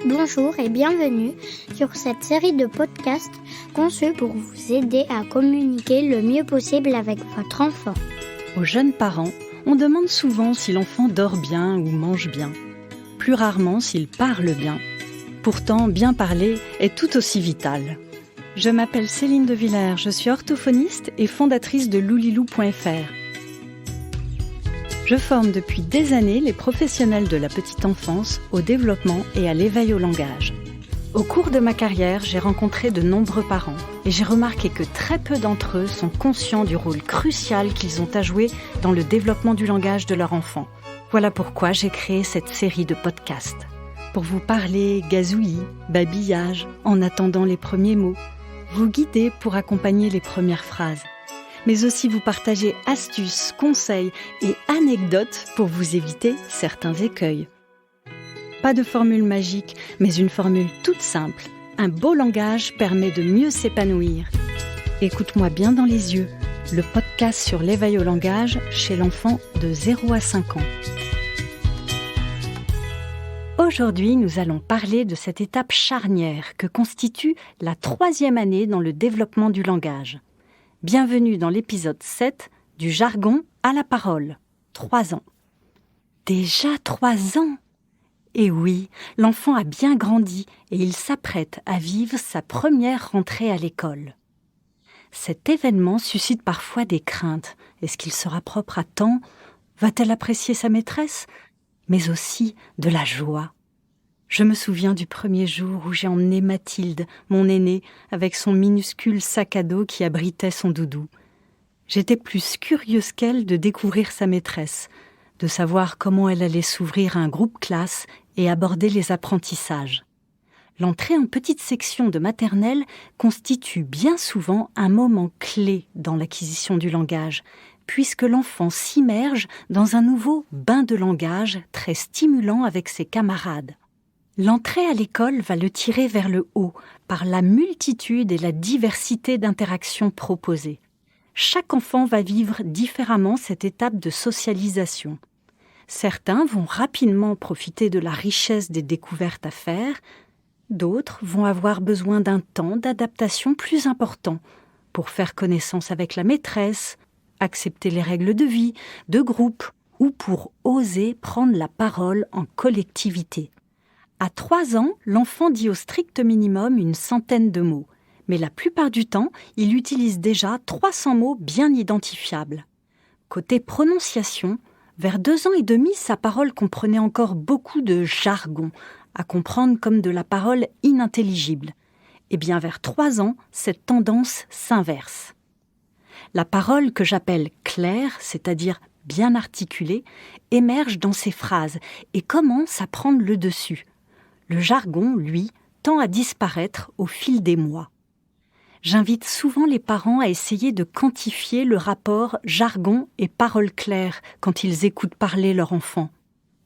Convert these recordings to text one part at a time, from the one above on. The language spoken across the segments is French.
Bonjour et bienvenue sur cette série de podcasts conçus pour vous aider à communiquer le mieux possible avec votre enfant. Aux jeunes parents, on demande souvent si l'enfant dort bien ou mange bien. Plus rarement s'il parle bien. Pourtant, bien parler est tout aussi vital. Je m'appelle Céline de Villers, je suis orthophoniste et fondatrice de loulilou.fr. Je forme depuis des années les professionnels de la petite enfance au développement et à l'éveil au langage. Au cours de ma carrière, j'ai rencontré de nombreux parents et j'ai remarqué que très peu d'entre eux sont conscients du rôle crucial qu'ils ont à jouer dans le développement du langage de leur enfant. Voilà pourquoi j'ai créé cette série de podcasts. Pour vous parler gazouillis, babillage, en attendant les premiers mots, vous guider pour accompagner les premières phrases, mais aussi vous partager astuces, conseils et anecdotes pour vous éviter certains écueils. Pas de formule magique, mais une formule toute simple. Un beau langage permet de mieux s'épanouir. Écoute-moi bien dans les yeux, le podcast sur l'éveil au langage chez l'enfant de 0 à 5 ans. Aujourd'hui, nous allons parler de cette étape charnière que constitue la 3e année dans le développement du langage. Bienvenue dans l'épisode 7 du jargon à la parole. 3 ans. Déjà 3 ans ? Et oui, l'enfant a bien grandi et il s'apprête à vivre sa première rentrée à l'école. Cet événement suscite parfois des craintes. Est-ce qu'il sera propre à temps ? Va-t-elle apprécier sa maîtresse ? Mais aussi de la joie. Je me souviens du premier jour où j'ai emmené Mathilde, mon aînée, avec son minuscule sac à dos qui abritait son doudou. J'étais plus curieuse qu'elle de découvrir sa maîtresse, de savoir comment elle allait s'ouvrir à un groupe classe et aborder les apprentissages. L'entrée en petite section de maternelle constitue bien souvent un moment clé dans l'acquisition du langage, puisque l'enfant s'immerge dans un nouveau bain de langage très stimulant avec ses camarades. L'entrée à l'école va le tirer vers le haut par la multitude et la diversité d'interactions proposées. Chaque enfant va vivre différemment cette étape de socialisation. Certains vont rapidement profiter de la richesse des découvertes à faire, d'autres vont avoir besoin d'un temps d'adaptation plus important pour faire connaissance avec la maîtresse, accepter les règles de vie, de groupe ou pour oser prendre la parole en collectivité. À 3 ans, l'enfant dit au strict minimum une centaine de mots, mais la plupart du temps, il utilise déjà 300 mots bien identifiables. Côté prononciation, vers 2 ans et demi, sa parole comprenait encore beaucoup de jargon, à comprendre comme de la parole inintelligible. Et bien vers 3 ans, cette tendance s'inverse. La parole que j'appelle claire, c'est-à-dire bien articulée, émerge dans ses phrases et commence à prendre le dessus. Le jargon, lui, tend à disparaître au fil des mois. J'invite souvent les parents à essayer de quantifier le rapport jargon et parole claire quand ils écoutent parler leur enfant.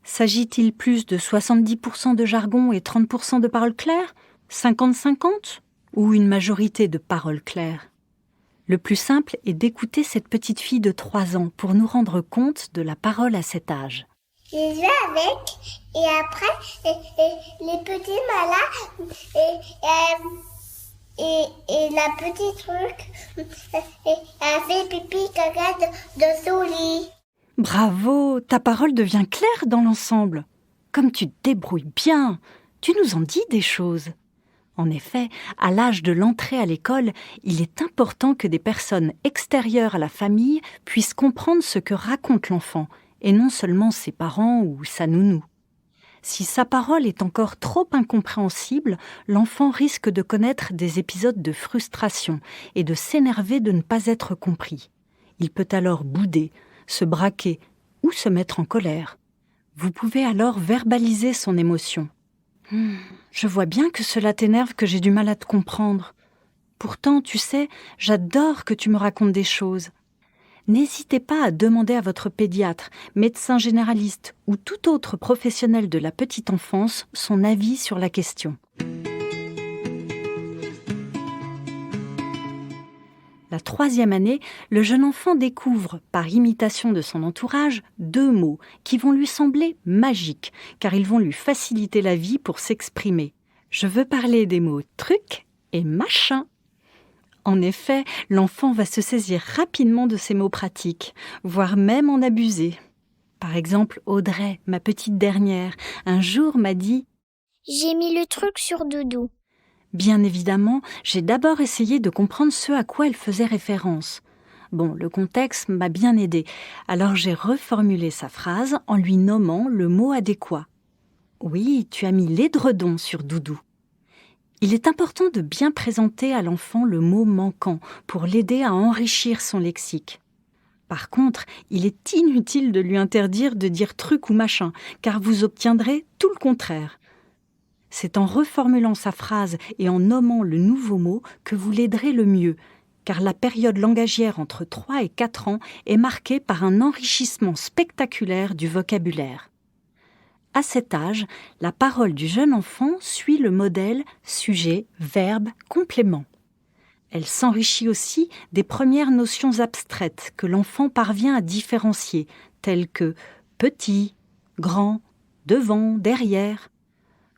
S'agit-il plus de 70% de jargon et 30% de parole claire ? 50-50 ? Ou une majorité de paroles claires ? Le plus simple est d'écouter cette petite fille de 3 ans pour nous rendre compte de la parole à cet âge. Je joue avec et après les petits malades et la petite truc elle fait pipi caca de son lit. Bravo, ta parole devient claire dans l'ensemble. Comme tu te débrouilles bien, tu nous en dis des choses. En effet, à l'âge de l'entrée à l'école, il est important que des personnes extérieures à la famille puissent comprendre ce que raconte l'enfant, et non seulement ses parents ou sa nounou. Si sa parole est encore trop incompréhensible, l'enfant risque de connaître des épisodes de frustration et de s'énerver de ne pas être compris. Il peut alors bouder, se braquer ou se mettre en colère. Vous pouvez alors verbaliser son émotion. « Je vois bien que cela t'énerve, que j'ai du mal à te comprendre. Pourtant, tu sais, j'adore que tu me racontes des choses. » N'hésitez pas à demander à votre pédiatre, médecin généraliste ou tout autre professionnel de la petite enfance son avis sur la question. La 3e année, le jeune enfant découvre, par imitation de son entourage, 2 mots qui vont lui sembler magiques, car ils vont lui faciliter la vie pour s'exprimer. Je veux parler des mots « truc » et « machin ». En effet, l'enfant va se saisir rapidement de ces mots pratiques, voire même en abuser. Par exemple, Audrey, ma petite dernière, un jour m'a dit « J'ai mis le truc sur Doudou ». Bien évidemment, j'ai d'abord essayé de comprendre ce à quoi elle faisait référence. Bon, le contexte m'a bien aidé, alors j'ai reformulé sa phrase en lui nommant le mot adéquat. Oui, tu as mis l'édredon sur Doudou. Il est important de bien présenter à l'enfant le mot manquant pour l'aider à enrichir son lexique. Par contre, il est inutile de lui interdire de dire truc ou machin, car vous obtiendrez tout le contraire. C'est en reformulant sa phrase et en nommant le nouveau mot que vous l'aiderez le mieux, car la période langagière entre 3 et 4 ans est marquée par un enrichissement spectaculaire du vocabulaire. À cet âge, la parole du jeune enfant suit le modèle sujet, verbe, complément. Elle s'enrichit aussi des premières notions abstraites que l'enfant parvient à différencier, telles que petit, grand, devant, derrière.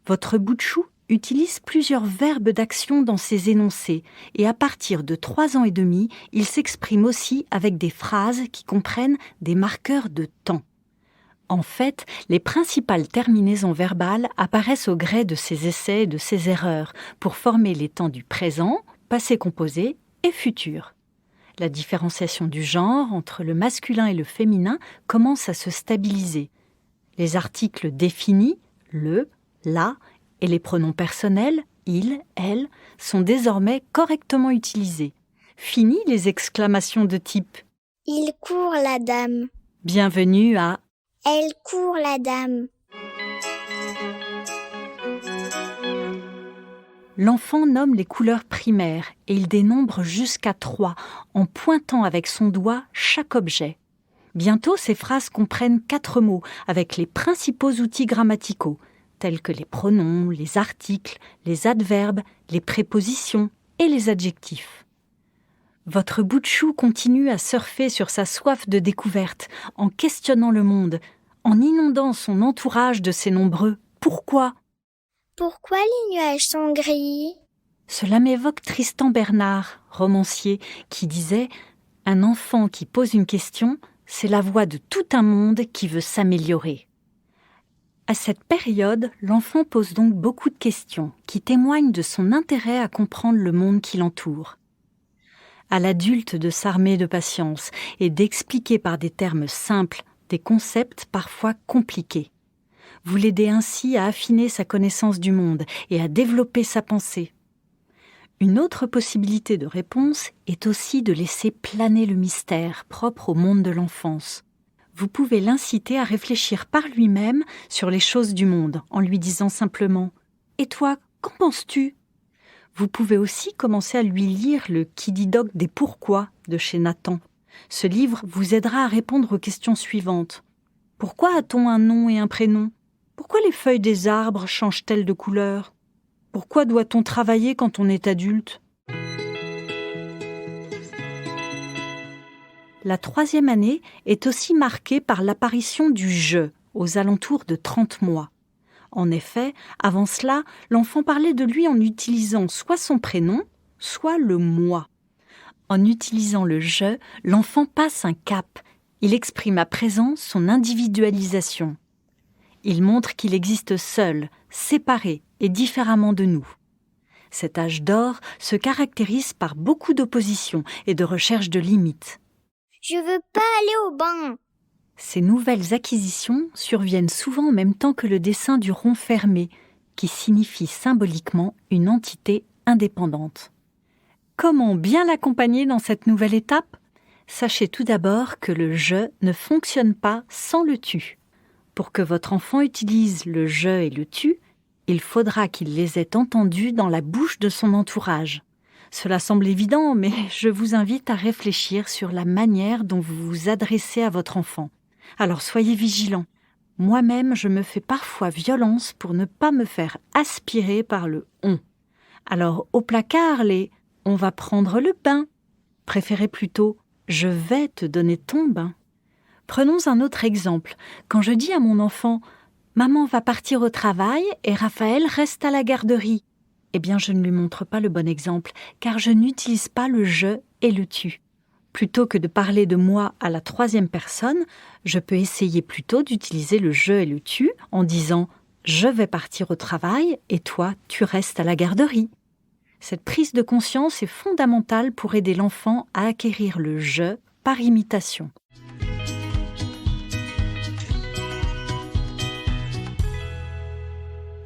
Votre bout de chou utilise plusieurs verbes d'action dans ses énoncés et à partir de 3 ans et demi, il s'exprime aussi avec des phrases qui comprennent des marqueurs de temps. En fait, les principales terminaisons verbales apparaissent au gré de ses essais et de ses erreurs pour former les temps du présent, passé composé et futur. La différenciation du genre entre le masculin et le féminin commence à se stabiliser. Les articles définis, le, la, et les pronoms personnels, il, elle, sont désormais correctement utilisés. Fini les exclamations de type « Il court la dame ». Bienvenue à « Elle court la dame ». L'enfant nomme les couleurs primaires et il dénombre jusqu'à 3 en pointant avec son doigt chaque objet. Bientôt, ces phrases comprennent 4 mots avec les principaux outils grammaticaux, tels que les pronoms, les articles, les adverbes, les prépositions et les adjectifs. Votre bout de chou continue à surfer sur sa soif de découverte, en questionnant le monde, en inondant son entourage de ses nombreux « pourquoi ». Pourquoi les nuages sont gris ? Cela m'évoque Tristan Bernard, romancier, qui disait « Un enfant qui pose une question, c'est la voix de tout un monde qui veut s'améliorer ». À cette période, l'enfant pose donc beaucoup de questions qui témoignent de son intérêt à comprendre le monde qui l'entoure. À l'adulte de s'armer de patience et d'expliquer par des termes simples des concepts parfois compliqués. Vous l'aidez ainsi à affiner sa connaissance du monde et à développer sa pensée. Une autre possibilité de réponse est aussi de laisser planer le mystère propre au monde de l'enfance. Vous pouvez l'inciter à réfléchir par lui-même sur les choses du monde en lui disant simplement « Et toi, qu'en penses-tu » Vous pouvez aussi commencer à lui lire le « Qui dit doc des pourquoi » de chez Nathan. Ce livre vous aidera à répondre aux questions suivantes. Pourquoi a-t-on un nom et un prénom ? Pourquoi les feuilles des arbres changent-elles de couleur ? Pourquoi doit-on travailler quand on est adulte ? La 3e année est aussi marquée par l'apparition du « je » aux alentours de 30 mois. En effet, avant cela, l'enfant parlait de lui en utilisant soit son prénom, soit le « moi ». En utilisant le « je », l'enfant passe un cap. Il exprime à présent son individualisation. Il montre qu'il existe seul, séparé et différemment de nous. Cet âge d'or se caractérise par beaucoup d'opposition et de recherche de limites. Je veux pas aller au bain. Ces nouvelles acquisitions surviennent souvent en même temps que le dessin du rond fermé, qui signifie symboliquement une entité indépendante. Comment bien l'accompagner dans cette nouvelle étape ? Sachez tout d'abord que le « je » ne fonctionne pas sans le « tu ». Pour que votre enfant utilise le « je » et le « tu », il faudra qu'il les ait entendus dans la bouche de son entourage. Cela semble évident, mais je vous invite à réfléchir sur la manière dont vous vous adressez à votre enfant. Alors soyez vigilants. Moi-même, je me fais parfois violence pour ne pas me faire aspirer par le « on ». Alors au placard, les « on va prendre le bain » Préférez plutôt « je vais te donner ton bain ». Prenons un autre exemple. Quand je dis à mon enfant « maman va partir au travail et Raphaël reste à la garderie », eh bien je ne lui montre pas le bon exemple, car je n'utilise pas le « je » et le « tu ». Plutôt que de parler de moi à la troisième personne, je peux essayer plutôt d'utiliser le « je » et le « tu » en disant « je vais partir au travail et toi, tu restes à la garderie ». Cette prise de conscience est fondamentale pour aider l'enfant à acquérir le « je » par imitation.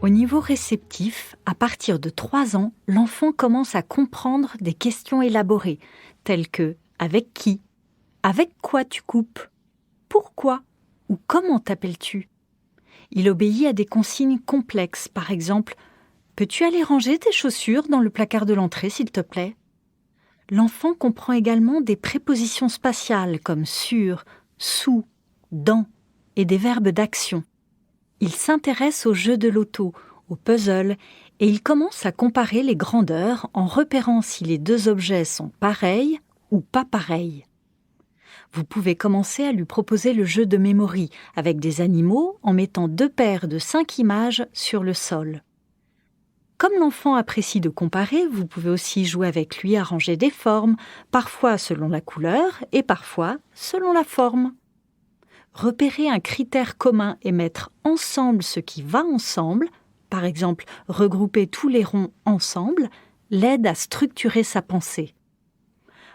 Au niveau réceptif, à partir de 3 ans, l'enfant commence à comprendre des questions élaborées, telles que « avec qui ? Avec quoi tu coupes ? Pourquoi ? Ou comment t'appelles-tu » Il obéit à des consignes complexes, par exemple « Peux-tu aller ranger tes chaussures dans le placard de l'entrée, s'il te plaît ?» L'enfant comprend également des prépositions spatiales comme « sur »,« sous »,« dans » et des verbes d'action. Il s'intéresse au jeu de l'auto, au puzzle, et il commence à comparer les grandeurs en repérant si les 2 objets sont pareils ou pas pareils. Vous pouvez commencer à lui proposer le jeu de memory avec des animaux en mettant 2 paires de 5 images sur le sol. Comme l'enfant apprécie de comparer, vous pouvez aussi jouer avec lui à ranger des formes, parfois selon la couleur et parfois selon la forme. Repérer un critère commun et mettre ensemble ce qui va ensemble, par exemple regrouper tous les ronds ensemble, l'aide à structurer sa pensée.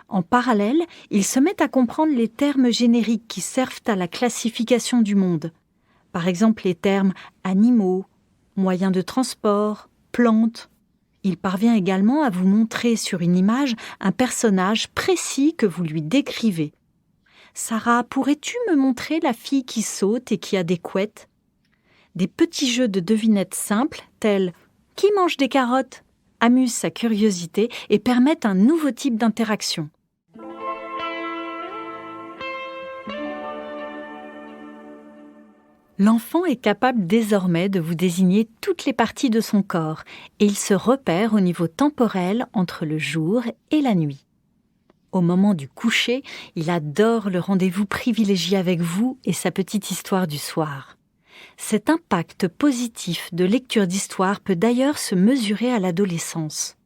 En parallèle, il se met à comprendre les termes génériques qui servent à la classification du monde. Par exemple les termes animaux, moyens de transport, plantes. Il parvient également à vous montrer sur une image un personnage précis que vous lui décrivez. Sarah, pourrais-tu me montrer la fille qui saute et qui a des couettes ? Des petits jeux de devinettes simples, tels « Qui mange des carottes ?» amusent sa curiosité et permettent un nouveau type d'interaction. L'enfant est capable désormais de vous désigner toutes les parties de son corps et il se repère au niveau temporel entre le jour et la nuit. Au moment du coucher, il adore le rendez-vous privilégié avec vous et sa petite histoire du soir. Cet impact positif de lecture d'histoire peut d'ailleurs se mesurer à l'adolescence.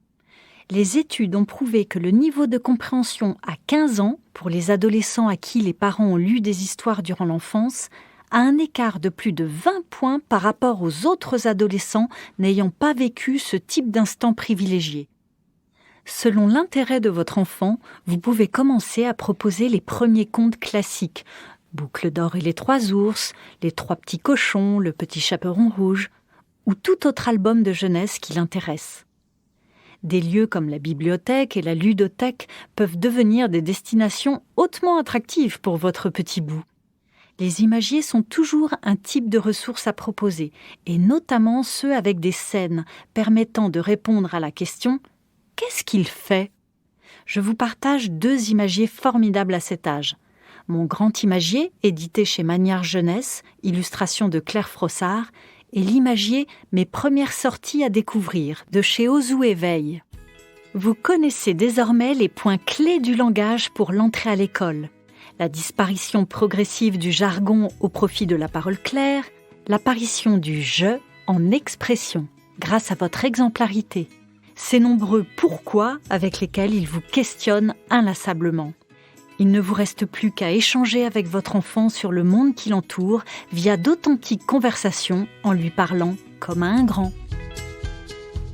Les études ont prouvé que le niveau de compréhension à 15 ans, pour les adolescents à qui les parents ont lu des histoires durant l'enfance, a un écart de plus de 20 points par rapport aux autres adolescents n'ayant pas vécu ce type d'instant privilégié. Selon l'intérêt de votre enfant, vous pouvez commencer à proposer les premiers contes classiques, Boucle d'or et les 3 ours, Les 3 petits cochons, Le petit chaperon rouge, ou tout autre album de jeunesse qui l'intéresse. Des lieux comme la bibliothèque et la ludothèque peuvent devenir des destinations hautement attractives pour votre petit bout. Les imagiers sont toujours un type de ressources à proposer, et notamment ceux avec des scènes permettant de répondre à la question « Qu'est-ce qu'il fait ?» Je vous partage 2 imagiers formidables à cet âge. Mon grand imagier, édité chez Magnard Jeunesse, illustration de Claire Frossard, et l'imagier Mes premières sorties à découvrir, de chez Ozu Éveil. Vous connaissez désormais les points clés du langage pour l'entrée à l'école. La disparition progressive du jargon au profit de la parole claire, l'apparition du « je » en expression, grâce à votre exemplarité. Ces nombreux « pourquoi » avec lesquels il vous questionne inlassablement. Il ne vous reste plus qu'à échanger avec votre enfant sur le monde qui l'entoure via d'authentiques conversations en lui parlant comme à un grand.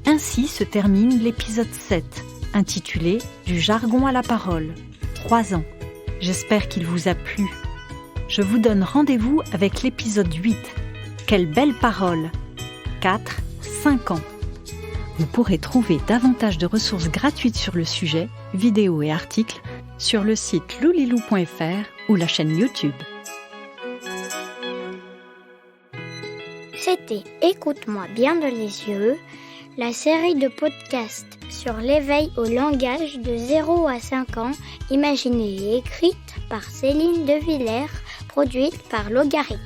Ainsi se termine l'épisode 7, intitulé « Du jargon à la parole ». 3 ans. J'espère qu'il vous a plu. Je vous donne rendez-vous avec l'épisode 8. Quelle belle parole ! 4-5 ans. Vous pourrez trouver davantage de ressources gratuites sur le sujet, vidéos et articles, sur le site loulilou.fr ou la chaîne YouTube. C'était Écoute-moi bien dans les yeux, la série de podcasts sur l'éveil au langage de 0 à 5 ans, imaginée et écrite par Céline De Villers, produite par Logarithme.